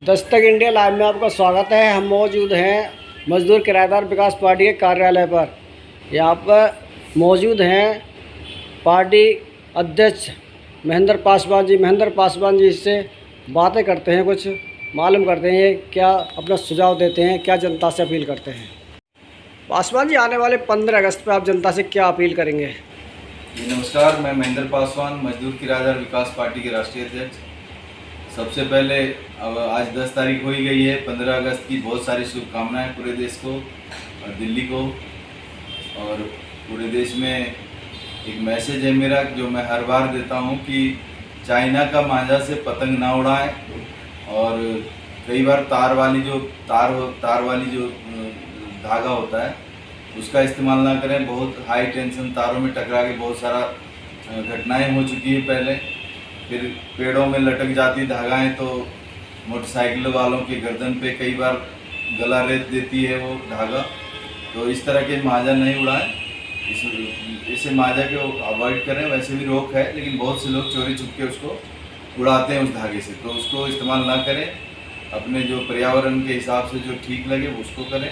Dastak India live में आपका स्वागत है। हम मौजूद हैं मजदूर किराएदार विकास पार्टी के कार्यालय पर। यहाँ पर मौजूद हैं पार्टी अध्यक्ष महेंद्र पासवान जी से बातें करते हैं, कुछ मालूम करते हैं, क्या अपना सुझाव देते हैं, क्या जनता से अपील करते हैं। पासवान जी, आने वाले 15 अगस्त पर आप जनता से क्या अपील करेंगे? नमस्कार, मैं महेंद्र पासवान, मजदूर किराएदार विकास पार्टी के राष्ट्रीय अध्यक्ष। सबसे पहले अब आज 10 तारीख हो ही गई है। 15 अगस्त की बहुत सारी शुभकामनाएं पूरे देश को और दिल्ली को, और पूरे देश में एक मैसेज है मेरा जो मैं हर बार देता हूं कि चाइना का मांझा से पतंग ना उड़ाएं, और कई बार तार वाली जो धागा होता है उसका इस्तेमाल ना करें। बहुत हाई टेंशन तारों में टकरा के बहुत सारा घटनाएं हो चुकी है पहले। फिर पेड़ों में लटक जाती धागाएं तो मोटरसाइकिल वालों के गर्दन पे कई बार गला रेत देती है वो धागा। तो इस तरह के मांझा नहीं उड़ाएं, इसे मांझा को अवॉइड करें। वैसे भी रोक है, लेकिन बहुत से लोग चोरी छुप के उसको उड़ाते हैं उस धागे से, तो उसको इस्तेमाल ना करें। अपने जो पर्यावरण के हिसाब से जो ठीक लगे उसको करें।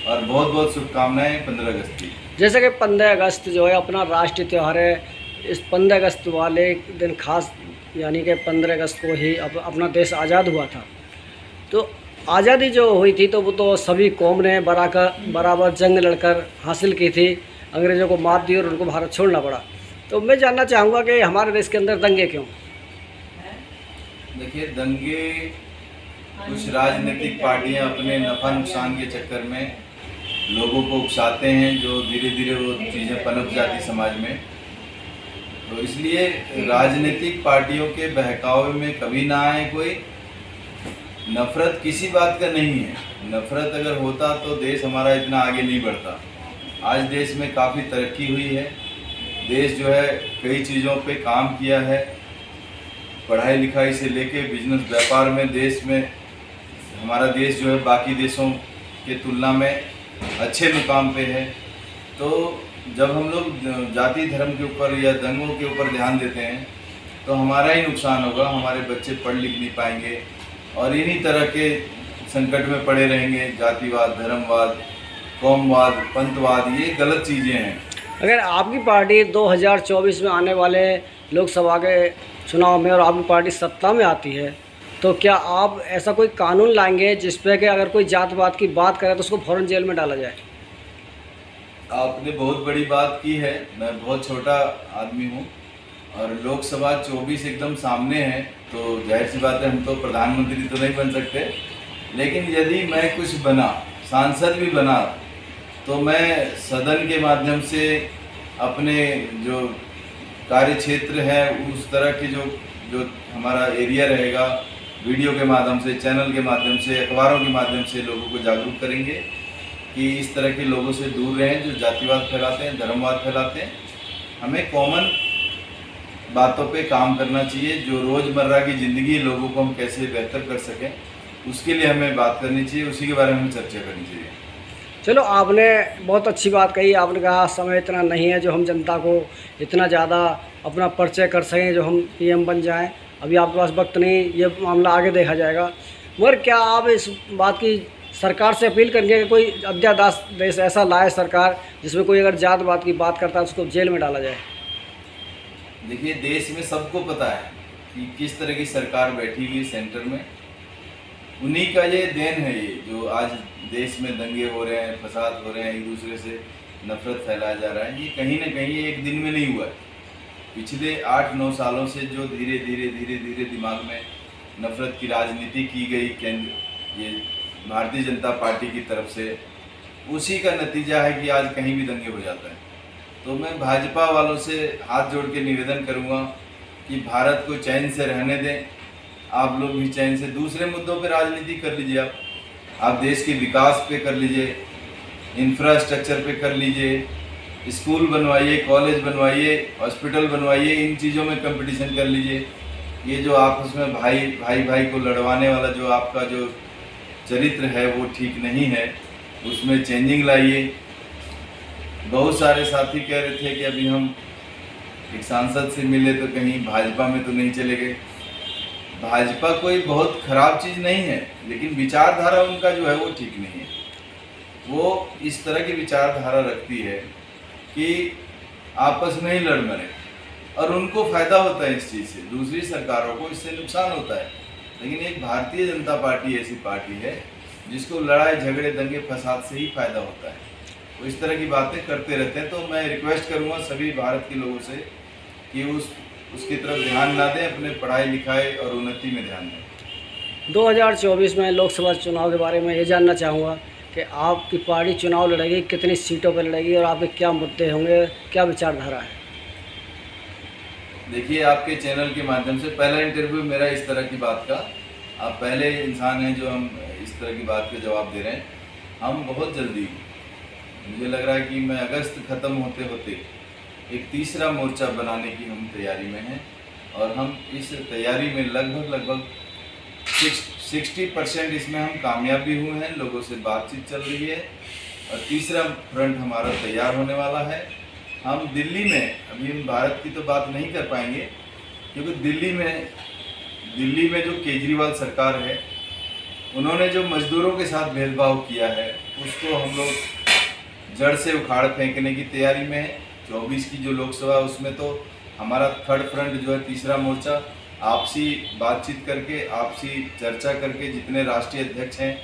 और बहुत बहुत शुभकामनाएं 15 अगस्त की। जैसे कि 15 अगस्त जो है अपना राष्ट्रीय त्यौहार है, इस 15 अगस्त वाले दिन खास, यानी कि 15 अगस्त को ही अपना देश आज़ाद हुआ था। तो आज़ादी जो हुई थी तो वो तो सभी कौम ने बराबर जंग लड़कर हासिल की थी, अंग्रेज़ों को मात दी और उनको भारत छोड़ना पड़ा। तो मैं जानना चाहूँगा कि हमारे देश के अंदर दंगे क्यों? देखिए, दंगे कुछ राजनीतिक पार्टियां अपने नफ़ा नुकसान के चक्कर में लोगों को उकसाते हैं, जो धीरे धीरे वो चीज़ें पनप जाती समाज में। तो इसलिए राजनीतिक पार्टियों के बहकावे में कभी ना आए कोई। नफ़रत किसी बात का नहीं है। नफ़रत अगर होता तो देश हमारा इतना आगे नहीं बढ़ता। आज देश में काफ़ी तरक्की हुई है। देश जो है कई चीज़ों पे काम किया है, पढ़ाई लिखाई से लेके बिजनेस व्यापार में देश में हमारा देश जो है बाकी देशों के तुलना में अच्छे मुकाम पे है। तो जब हम लोग जाति धर्म के ऊपर या दंगों के ऊपर ध्यान देते हैं तो हमारा ही नुकसान होगा। हमारे बच्चे पढ़ लिख नहीं पाएंगे और इन्हीं तरह के संकट में पड़े रहेंगे। जातिवाद, धर्मवाद, कौमवाद, पंथवाद, ये गलत चीज़ें हैं। अगर आपकी पार्टी 2024 में आने वाले लोकसभा के चुनाव में और आपकी पार्टी सत्ता में आती है तो क्या आप ऐसा कोई कानून लाएंगे जिस पे कि अगर कोई जात-पात की बात करे तो उसको फ़ौरन जेल में डाला जाए? आपने बहुत बड़ी बात की है। मैं बहुत छोटा आदमी हूँ और लोकसभा 24 एकदम सामने है, तो जाहिर सी बात है हम तो प्रधानमंत्री तो नहीं बन सकते। लेकिन यदि मैं कुछ बना, सांसद भी बना, तो मैं सदन के माध्यम से अपने जो कार्य क्षेत्र है उस तरह के जो हमारा एरिया रहेगा, वीडियो के माध्यम से, चैनल के माध्यम से, अखबारों के माध्यम से लोगों को जागरूक करेंगे कि इस तरह के लोगों से दूर रहें जो जातिवाद फैलाते हैं, धर्मवाद फैलाते हैं। हमें कॉमन बातों पे काम करना चाहिए। जो रोज़मर्रा की ज़िंदगी लोगों को हम कैसे बेहतर कर सकें, उसके लिए हमें बात करनी चाहिए, उसी के बारे में हमें चर्चा करनी चाहिए। चलो, आपने बहुत अच्छी बात कही। आपने कहा समय इतना नहीं है जो हम जनता को इतना ज़्यादा अपना परिचय कर सकें, जो हम पीएम बन जाएं। अभी आपके पास वक्त नहीं, ये मामला आगे देखा जाएगा। मगर क्या आप इस बात की सरकार से अपील करेंगे कि कोई अध्यादेश ऐसा लाए सरकार जिसमें कोई अगर जात-पात की बात करता है उसको जेल में डाला जाए? देखिए, देश में सबको पता है कि किस तरह की सरकार बैठी हुई सेंटर में। उन्हीं का ये देन है ये जो आज देश में दंगे हो रहे हैं, फसाद हो रहे हैं, एक दूसरे से नफरत फैलाया जा रहा है। ये कहीं ना कहीं एक दिन में नहीं हुआ है। पिछले 8-9 सालों से जो धीरे धीरे दिमाग में नफरत की राजनीति की गई केंद्र ये भारतीय जनता पार्टी की तरफ से, उसी का नतीजा है कि आज कहीं भी दंगे हो जाता है। तो मैं भाजपा वालों से हाथ जोड़ के निवेदन करूंगा कि भारत को चैन से रहने दें। आप लोग भी चैन से दूसरे मुद्दों पर राजनीति कर लीजिए। आप देश के विकास पे कर लीजिए, इंफ्रास्ट्रक्चर पे कर लीजिए, स्कूल बनवाइए, कॉलेज बनवाइए, हॉस्पिटल बनवाइए, इन चीज़ों में कंपटीशन कर लीजिए। ये जो आपस में भाई को लड़वाने वाला जो आपका जो चरित्र है वो ठीक नहीं है, उसमें चेंजिंग लाइए। बहुत सारे साथी कह रहे थे कि अभी हम एक सांसद से मिले तो कहीं भाजपा में तो नहीं चले गए। भाजपा कोई बहुत खराब चीज़ नहीं है, लेकिन विचारधारा उनका जो है वो ठीक नहीं है। वो इस तरह की विचारधारा रखती है कि आपस में ही लड़ मरे, और उनको फायदा होता है इस चीज़ से, दूसरी सरकारों को इससे नुकसान होता है। लेकिन एक भारतीय जनता पार्टी ऐसी पार्टी है जिसको लड़ाई झगड़े दंगे फसाद से ही फायदा होता है। वो इस तरह की बातें करते रहते हैं। तो मैं रिक्वेस्ट करूंगा सभी भारत के लोगों से कि उसकी तरफ ध्यान ना दें, अपने पढ़ाई लिखाई और उन्नति में ध्यान दें। 2024 में लोकसभा चुनाव के बारे में ये जानना चाहूँगा कि आपकी पार्टी चुनाव लड़ेगी, कितनी सीटों पर लड़ेगी और आपके क्या मुद्दे होंगे, क्या विचारधारा है? देखिए, आपके चैनल के माध्यम से पहला इंटरव्यू मेरा इस तरह की बात का, आप पहले इंसान हैं जो हम इस तरह की बात का जवाब दे रहे हैं। हम बहुत जल्दी, मुझे लग रहा है कि मैं अगस्त ख़त्म होते होते एक तीसरा मोर्चा बनाने की हम तैयारी में हैं, और हम इस तैयारी में लगभग 60% इसमें हम कामयाब भी हुए हैं, लोगों से बातचीत चल रही है, और तीसरा फ्रंट हमारा तैयार होने वाला है। हम दिल्ली में, अभी हम भारत की तो बात नहीं कर पाएंगे, क्योंकि दिल्ली में जो केजरीवाल सरकार है, उन्होंने जो मजदूरों के साथ भेदभाव किया है उसको हम लोग जड़ से उखाड़ फेंकने की तैयारी में है। 24 की जो लोकसभा, उसमें तो हमारा थर्ड फ्रंट जो है, तीसरा मोर्चा, आपसी बातचीत करके, आपसी चर्चा करके, जितने राष्ट्रीय अध्यक्ष हैं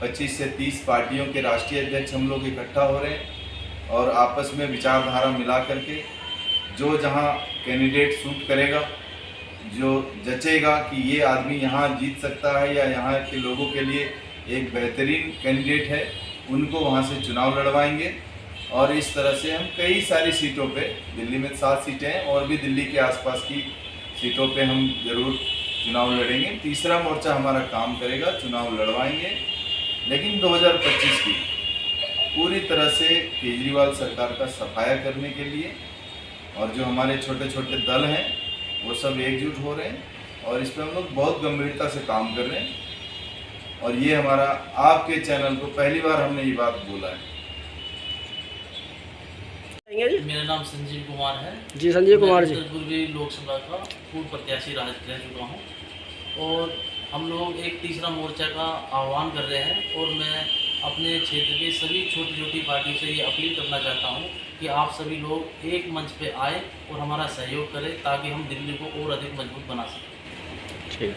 25 से 30 पार्टियों के राष्ट्रीय अध्यक्ष हम लोग इकट्ठा हो रहे हैं, और आपस में विचारधारा मिला करके जो जहां कैंडिडेट सूट करेगा, जो जचेगा कि ये आदमी यहाँ जीत सकता है या यहाँ के लोगों के लिए एक बेहतरीन कैंडिडेट है, उनको वहाँ से चुनाव लड़वाएंगे। और इस तरह से हम कई सारी सीटों पे, दिल्ली में 7 सीटें हैं, और भी दिल्ली के आसपास की सीटों पे हम ज़रूर चुनाव लड़ेंगे। तीसरा मोर्चा हमारा काम करेगा, चुनाव लड़वाएंगे। लेकिन 2025 की पूरी तरह से केजरीवाल सरकार का सफाया करने के लिए, और जो हमारे छोटे छोटे दल हैं वो सब एकजुट हो रहे हैं, और इस पर हम लोग बहुत गंभीरता से काम कर रहे हैं। और ये हमारा, आपके चैनल को पहली बार हमने ये बात बोला है। मेरा नाम संजीव कुमार है जी, संजीव कुमार जी। उत्तर पूर्वी लोकसभा का पूर्व प्रत्याशी रह चुका हूँ, और हम लोग एक तीसरा मोर्चा का आह्वान कर रहे हैं। और मैं अपने क्षेत्र के सभी छोटी छोटी पार्टी से ये अपील करना चाहता हूँ कि आप सभी लोग एक मंच पे आए और हमारा सहयोग करें, ताकि हम दिल्ली को और अधिक मजबूत बना सकें। ठीक है।